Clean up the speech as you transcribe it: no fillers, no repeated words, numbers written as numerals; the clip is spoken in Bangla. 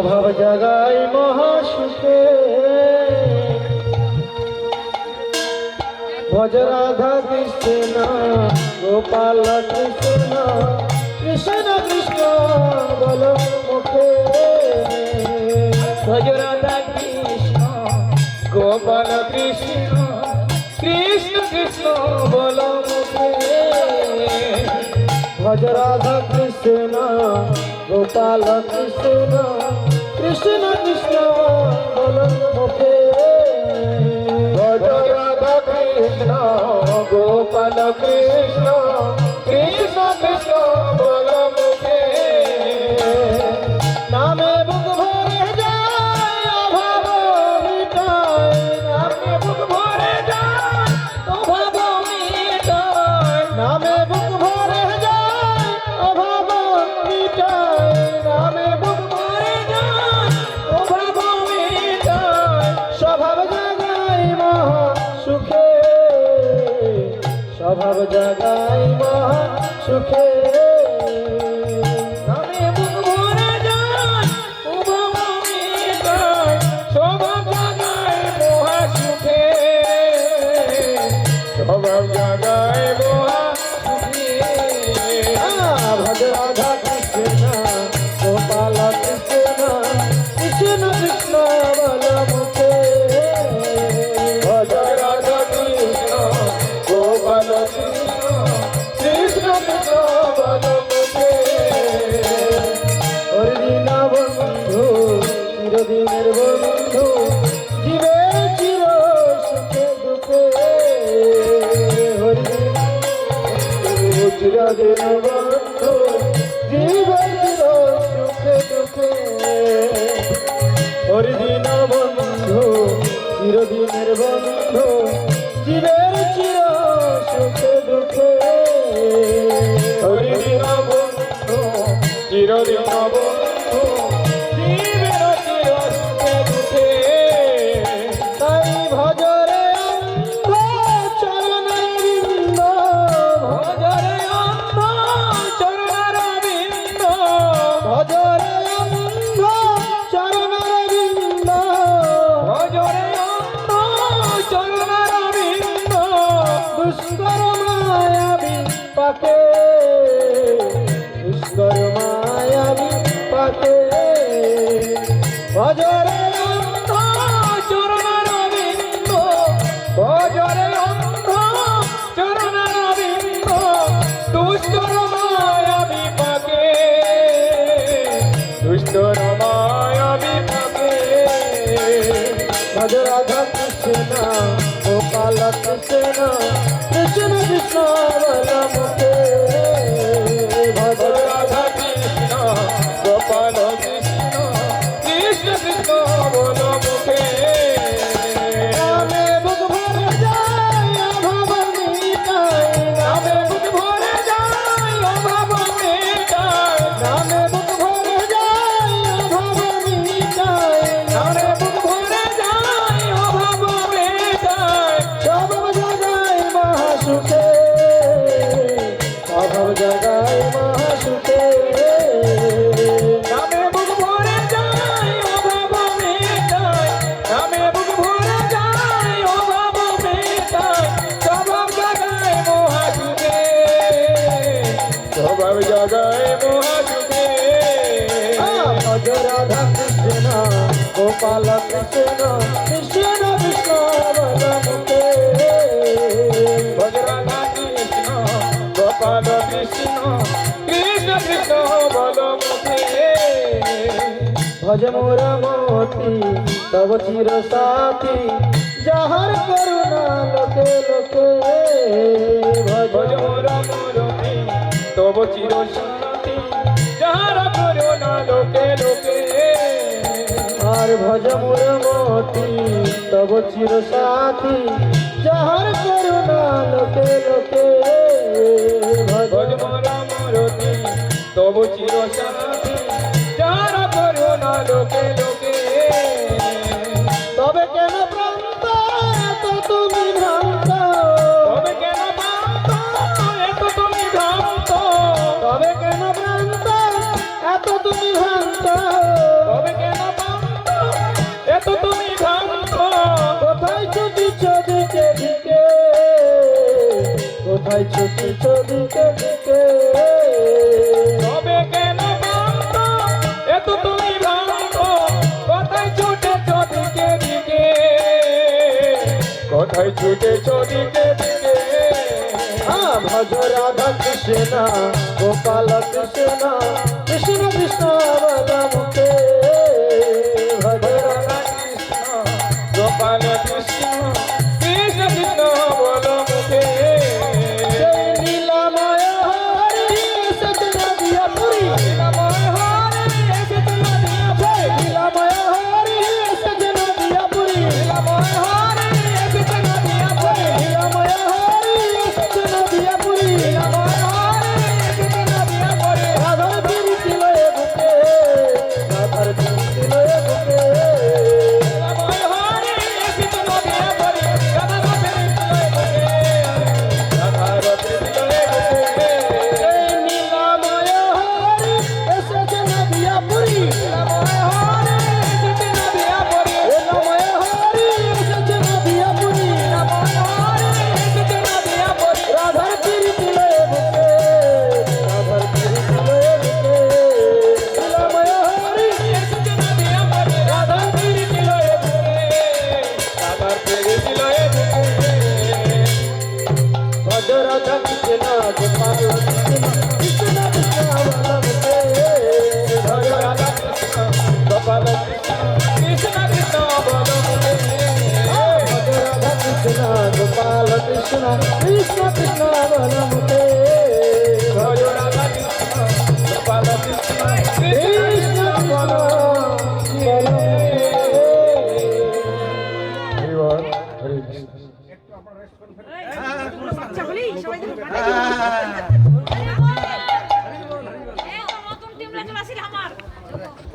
স্বভাব জাগাই মহাসুখে ভজ রাধা কৃষ্ণ গোপাল কৃষ্ণ কৃষ্ণ কৃষ্ণ বল মুখে ভজ রাধা কৃষ্ণ গোপাল কৃষ্ণ কৃষ্ণ কৃষ্ণ বল মুখে ভজ রাধা কৃষ্ণ গোপাল কৃষ্ণ কৃষ্ণ কৃষ্ণ বল মুখে ভজ রাধা কৃষ্ণ গোপাল কৃষ্ণ কৃষ্ণ কৃষ্ণ বল মুখে নামে বুক ভরে যায় অভাব মিটায় নামে বুক ভরে যায় অভাব মিটায় নামে বুক ভরে যায় অভাব মিটায় নামে বুক ভরে যায় অভাব মিটায় স্বভাব জাগাই মহা সুখে স্বভাব জাগাই মহা সুখে নামে বুক ভরে যায় অভাব মিটায় স্বভাব জাগায় মহা সুখে স্বভাব জাগায় মহা সুখে ভজ রাধা কৃষ্ণ গোপাল কৃষ্ণ কৃষ্ণ কৃষ্ণ বল মুখে ভজ রাধা কৃষ্ণ গোপাল কৃষ্ণ কৃষ্ণ কৃষ্ণ বল মুখে হরিদিন বন্ধু চিরদিনের বন্ধু জীবের চির সুখে দুঃখে হরিদিন চিরদিন বন্ধু জীবের চির সুখে দুঃখে হরিদিন বন্ধু চিরদিনের বন্ধু জীবের চির সুখে দুঃখে হরিদিন বন্ধু চিরদিন বন্ধু জীবের চির সুখে দুঃখে তাই ভজরে অন্ধ চরণারবিন্দ ভজরে অন্ধ চরণারবিন্দ ভজরে অন্ধ চরণারবিন্দ ভজরে অন্ধ চরণারবিন্দ দুষ্কর মায়াবী পাকে দুষ্কর মায়াবী পাকে ভজরে অন্ধ চরণারবিন্দ ভজরে অন্ধ চরণারবিন্দ দুষ্টর মায়া বিপাকে দুষ্টর মায়া বিপাকে ভজ রাধা কৃষ্ণ গোপাল কৃষ্ণ কৃষ্ণ কৃষ্ণ বল মুখে ভজ ভজ রাধা কৃষ্ণ গোপাল কৃষ্ণ কৃষ্ণ কৃষ্ণ বল মুখে নামে বুক ভরে যায় অভাব মিটায় নামে বুক ভরে যায় অভাব মেটায় নামে বুক ভরে যায় অভাব মিটায় নামে বুক ভরে যায় অভাব মেটায় স্বভাব জাগায় মহাসুখে স্বভাব জাগায় মহাসুখে নামে বুক ভরে যায় অভাব মেটায় নামে বুক ভরে যায় অভাব মেটায় স্বভাব জাগায় মহাসুখে স্বভাব জাগায় মহাসুখে ভজ রাধা কৃষ্ণ গোপাল কৃষ্ণ কৃষ্ণ কৃষ্ণ বল মুখে ভজ রাধা কৃষ্ণ গোপাল কৃষ্ণ কৃষ্ণ কৃষ্ণ বল মুখে ভজ মোর মতি তব চির সাথী যাহার করুণা লোকে লোকে ভজ ভজ মোর মোরতি তব চির শান্তি যাহার করুণা লোকে লোকে আর ভজ মোর মতি তব চির সাথী যাহার করুণা লোকে লোকে ভজ মোর মোরতি তব চির শান্তি যাহার করুণা লোকে লোকে তবে কেন প্রান্ত এত তুমি ভ্রান্ত তবে কেন ভ্রান্ত এত তুমি ভ্রান্ত তবে কেন ভ্রান্ত এত তুমি ভ্রান্ত তবে কেন কোথায় ছুটেছ দিকে দিকে তবে কেন ভ্রান্ত এত তুমি ভ্রান্ত কোথায় ছুটেছ দিকে দিকে কোথায় ছুটেছ দিকে দিকে ভজ রাধা কৃষ্ণ গোপাল কৃষ্ণ কৃষ্ণ কৃষ্ণ বলমুখে ভজ রাধা কৃষ্ণ গোপাল কৃষ্ণ কৃষ্ণ কৃষ্ণ বল মুখে নীলাময় হরি সজন দিয়া পুরী নীলাময় হরে এসেছিল দিয়া পুরী নীলাময় হরি সজন দিয়া পুরী নীলাময় হরে এসেছিল দিয়া পুরী নীলাময় হরি সজন দিয়া পুরী নীলাময় হরে এসেছিল দিয়া পুরী রাধার প্রীতি লয়ে বুকে রাধার প্রীতি লয়ে বুকে নীলাময় হরে এসেছিল দিয়া পুরী রাধার প্রীতি লয়ে বুকে রাধার প্রীতি লয়ে বুকে নীলাময় হরি সজন দিয়া পুরী নীলাময় হরে এসেছিল দিয়া পুরী নীলাময় হরি সজন দিয়া পুরী নীলাময় হরে এসেছিল দিয়া পুরী রাধার প্রীতি লয়ে বুকে রাধার প্রীতি লয়ে বুকে নীলাময় হরি এসেছিল দিয়া পুরী রাধার প্রীতি লয়ে বুকে রাধার প্রীতি লয়ে বুকে ভজ রাধা কৃষ্ণ গোপাল কৃষ্ণ কৃষ্ণ কৃষ্ণ বলমুখে ভজ রাধা কৃষ্ণ গোপাল কৃষ্ণ কৃষ্ণ কৃষ্ণ বল মুখে ভজ রাধা কৃষ্ণ গোপাল কৃষ্ণ কৃষ্ণ কৃষ্ণ বলমুখে ভজ রাধা কৃষ্ণ গোপাল কৃষ্ণ কৃষ্ণ বল বাচ্চা হলেই সবাই